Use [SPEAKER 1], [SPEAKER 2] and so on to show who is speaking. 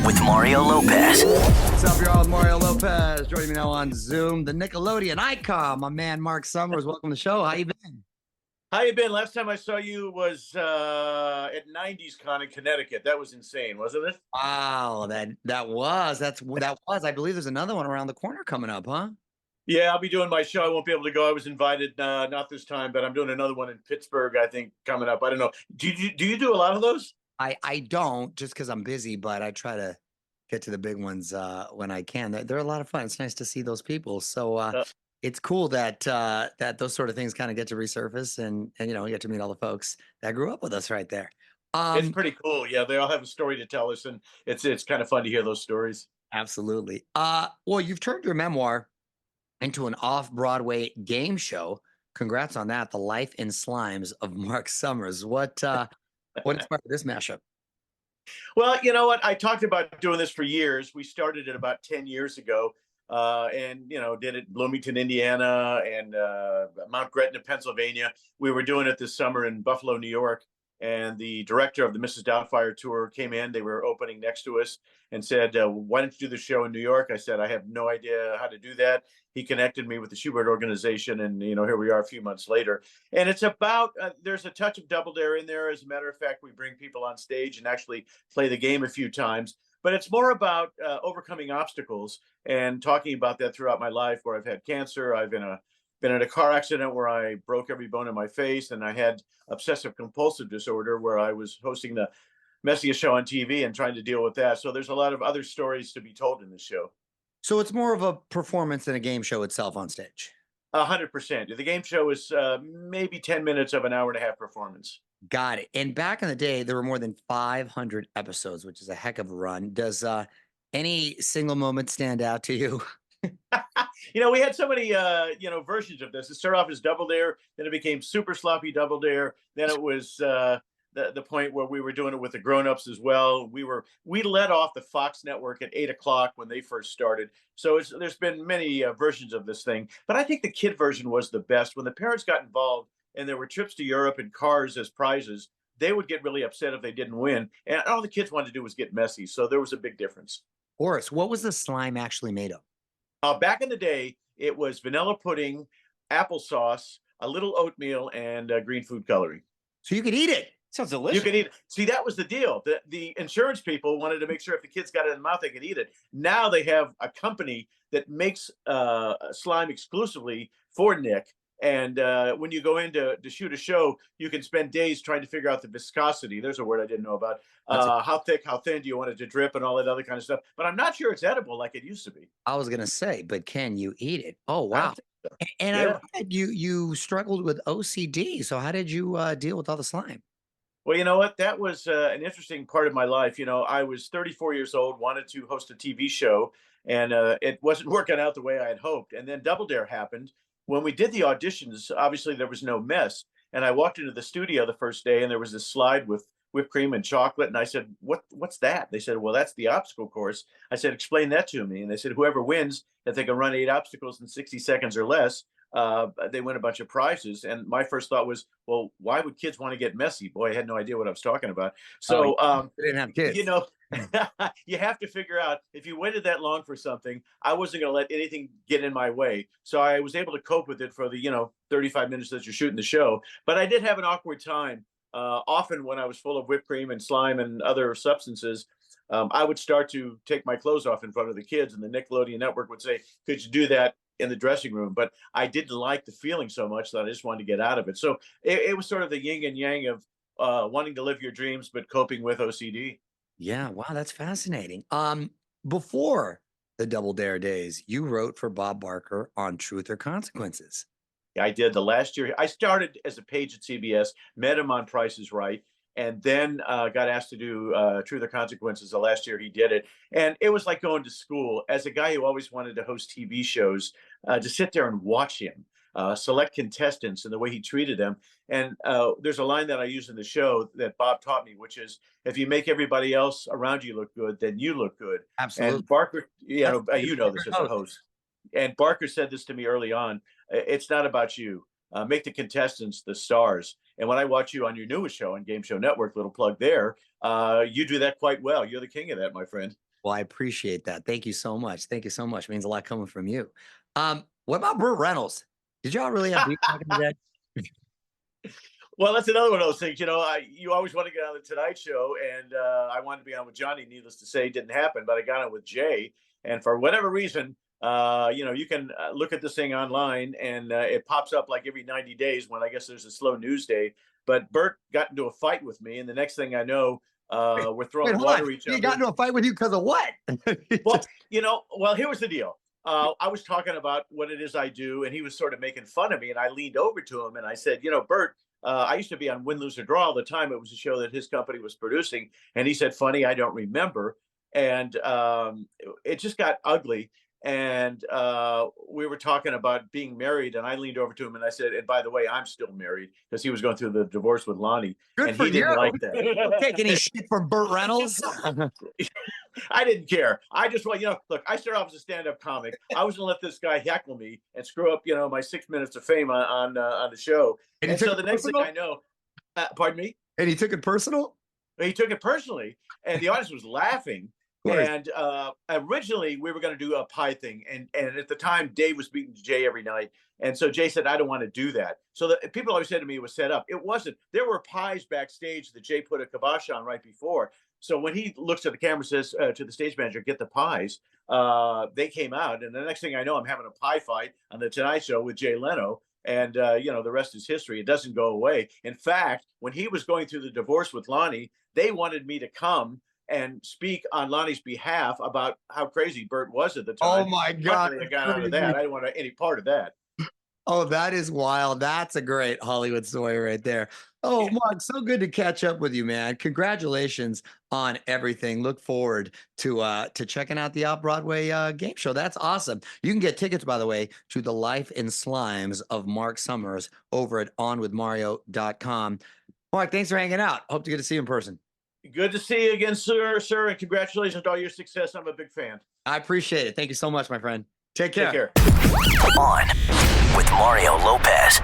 [SPEAKER 1] with Mario Lopez.
[SPEAKER 2] What's up, y'all? Mario Lopez joining me now on Zoom. The Nickelodeon icon, my man Marc Summers. Welcome to the show. How you been?
[SPEAKER 3] How you been? Last time I saw you was at 90s Con in Connecticut. That was insane, wasn't it?
[SPEAKER 2] Wow, that was. I believe there's another one around the corner coming up, huh?
[SPEAKER 3] Yeah, I'll be doing my show. I won't be able to go. I was invited, not this time, but I'm doing another one in Pittsburgh, I think, coming up. I don't know. Do you do a lot of those?
[SPEAKER 2] I don't, just because I'm busy, but I try to get to the big ones when I can. They're a lot of fun. It's nice to see those people. So it's cool that that those sort of things kind of get to resurface, and you get to meet all the folks that grew up with us right there.
[SPEAKER 3] It's pretty cool. Yeah, they all have a story to tell us, and it's kind of fun to hear those stories.
[SPEAKER 2] Absolutely. Well, you've turned your memoir into an off-Broadway game show. Congrats on that. The Life in Slimes of Marc Summers. What inspired this mashup?
[SPEAKER 3] Well, you know what? I talked about doing this for years. We started it about 10 years ago, and did it in Bloomington, Indiana, and Mount Gretna, Pennsylvania. We were doing it this summer in Buffalo, New York. And the director of the Mrs. Doubtfire tour came in. They were opening next to us and said, "Why don't you do the show in New York?" I said, "I have no idea how to do that." He connected me with the Schubert organization, and here we are a few months later. And it's about there's a touch of Double Dare in there. As a matter of fact, we bring people on stage and actually play the game a few times. But it's more about overcoming obstacles and talking about that throughout my life, where I've had cancer. I've been in a car accident where I broke every bone in my face, and I had obsessive compulsive disorder where I was hosting the messiest show on TV and trying to deal with that. So there's a lot of other stories to be told in this show.
[SPEAKER 2] So it's more of a performance than a game show itself on stage.
[SPEAKER 3] 100%. The game show is maybe 10 minutes of an hour and a half performance.
[SPEAKER 2] Got it. And back in the day, there were more than 500 episodes, which is a heck of a run. Does any single moment stand out to you?
[SPEAKER 3] We had so many, versions of this. It started off as Double Dare, then it became Super Sloppy Double Dare. Then it was the point where we were doing it with the grown-ups as well. We led off the Fox network at 8 o'clock when they first started. So there's been many versions of this thing, but I think the kid version was the best. When the parents got involved and there were trips to Europe and cars as prizes, they would get really upset if they didn't win. And all the kids wanted to do was get messy. So there was a big difference.
[SPEAKER 2] Horace, what was the slime actually made of?
[SPEAKER 3] Back in the day, it was vanilla pudding, applesauce, a little oatmeal, and green food coloring.
[SPEAKER 2] So you could eat it. Sounds delicious.
[SPEAKER 3] You could eat it. See, that was the deal. The insurance people wanted to make sure if the kids got it in the mouth, they could eat it. Now they have a company that makes slime exclusively for Nick. And when you go in to shoot a show, you can spend days trying to figure out the viscosity. There's a word I didn't know about. How thick, how thin do you want it to drip, and all that other kind of stuff. But I'm not sure it's edible like it used to be.
[SPEAKER 2] I was going to say, but can you eat it? Oh, wow.
[SPEAKER 3] So.
[SPEAKER 2] And yeah. I read you struggled with OCD. So how did you deal with all the slime?
[SPEAKER 3] Well, you know what? That was an interesting part of my life. I was 34 years old, wanted to host a TV show, and it wasn't working out the way I had hoped. And then Double Dare happened. When we did the auditions, obviously there was no mess. And I walked into the studio the first day, and there was this slide with whipped cream and chocolate. And I said, what's that? They said, well, that's the obstacle course. I said, explain that to me. And they said, whoever wins, if they can run 8 obstacles in 60 seconds or less, they win a bunch of prizes. And my first thought was, well, why would kids want to get messy? Boy, I had no idea what I was talking about. So,
[SPEAKER 2] they didn't have kids.
[SPEAKER 3] You have to figure out, if you waited that long for something, I wasn't going to let anything get in my way. So I was able to cope with it for the 35 minutes that you're shooting the show. But I did have an awkward time. Often when I was full of whipped cream and slime and other substances, I would start to take my clothes off in front of the kids, and the Nickelodeon network would say, could you do that in the dressing room? But I didn't like the feeling so much that I just wanted to get out of it. So it was sort of the yin and yang of wanting to live your dreams, but coping with OCD.
[SPEAKER 2] Yeah. Wow. That's fascinating. Before the Double Dare days, you wrote for Bob Barker on Truth or Consequences.
[SPEAKER 3] I did the last year. I started as a page at CBS, met him on Price is Right, and then got asked to do Truth or Consequences the last year he did it. And it was like going to school. As a guy who always wanted to host TV shows, to sit there and watch him select contestants and the way he treated them. And there's a line that I use in the show that Bob taught me, which is, if you make everybody else around you look good, then you look good.
[SPEAKER 2] Absolutely.
[SPEAKER 3] And Barker, you know this as a host. And Barker said this to me early on. It's not about you. Make the contestants the stars. And when I watch you on your newest show on Game Show Network, little plug there, you do that quite well. You're the king of that, my friend.
[SPEAKER 2] Well, I appreciate that. Thank you so much. Thank you so much. It means a lot coming from you. What about Burt Reynolds? Did y'all really have beef back in the day?
[SPEAKER 3] Well, that's another one of those things. You always want to get on the Tonight Show, and I wanted to be on with Johnny. Needless to say, it didn't happen. But I got on with Jay, and for whatever reason, you can look at this thing online, and it pops up like every 90 days when I guess there's a slow news day. But Burt got into a fight with me, and the next thing I know, we're throwing water at each other.
[SPEAKER 2] He got into a fight with you because of what?
[SPEAKER 3] Well, here was the deal. I was talking about what it is I do, and he was sort of making fun of me. And I leaned over to him and I said, Burt, I used to be on Win, Lose, or Draw all the time. It was a show that his company was producing. And he said, funny, I don't remember. And it just got ugly. And we were talking about being married, and I leaned over to him and I said, and by the way, I'm still married, because he was going through the divorce with Lonnie.
[SPEAKER 2] Good
[SPEAKER 3] and
[SPEAKER 2] for
[SPEAKER 3] he didn't
[SPEAKER 2] you.
[SPEAKER 3] like that.
[SPEAKER 2] Don't take any shit from Burt Reynolds.
[SPEAKER 3] I didn't care. I just want, look, I started off as a stand-up comic. I was going to let this guy heckle me and screw up, my 6 minutes of fame on the show. And so the next thing I know, pardon me?
[SPEAKER 2] And he took it personal?
[SPEAKER 3] He took it personally, and the audience was laughing. And originally we were going to do a pie thing. And at the time, Dave was beating Jay every night. And so Jay said, I don't want to do that. So people always said to me it was set up. It wasn't. There were pies backstage that Jay put a kibosh on right before. So when he looks at the camera, says to the stage manager, get the pies, they came out. And the next thing I know, I'm having a pie fight on the Tonight Show with Jay Leno. And, the rest is history. It doesn't go away. In fact, when he was going through the divorce with Lonnie, they wanted me to come and speak on Lonnie's behalf about how crazy Burt was at the time.
[SPEAKER 2] Oh my God.
[SPEAKER 3] I got out of that. I didn't want any part of that.
[SPEAKER 2] Oh, that is wild. That's a great Hollywood story right there. Oh, Marc, so good to catch up with you, man. Congratulations on everything. Look forward to checking out the Off-Broadway game show. That's awesome. You can get tickets, by the way, to The Life in Slimes of Marc Summers over at onwithmario.com. Marc, thanks for hanging out. Hope to get to see you in person.
[SPEAKER 3] Good to see you again, sir, and congratulations on all your success. I'm a big fan.
[SPEAKER 2] I appreciate it. Thank you so much, my friend. Take care.
[SPEAKER 3] Take care.
[SPEAKER 1] On with Mario Lopez.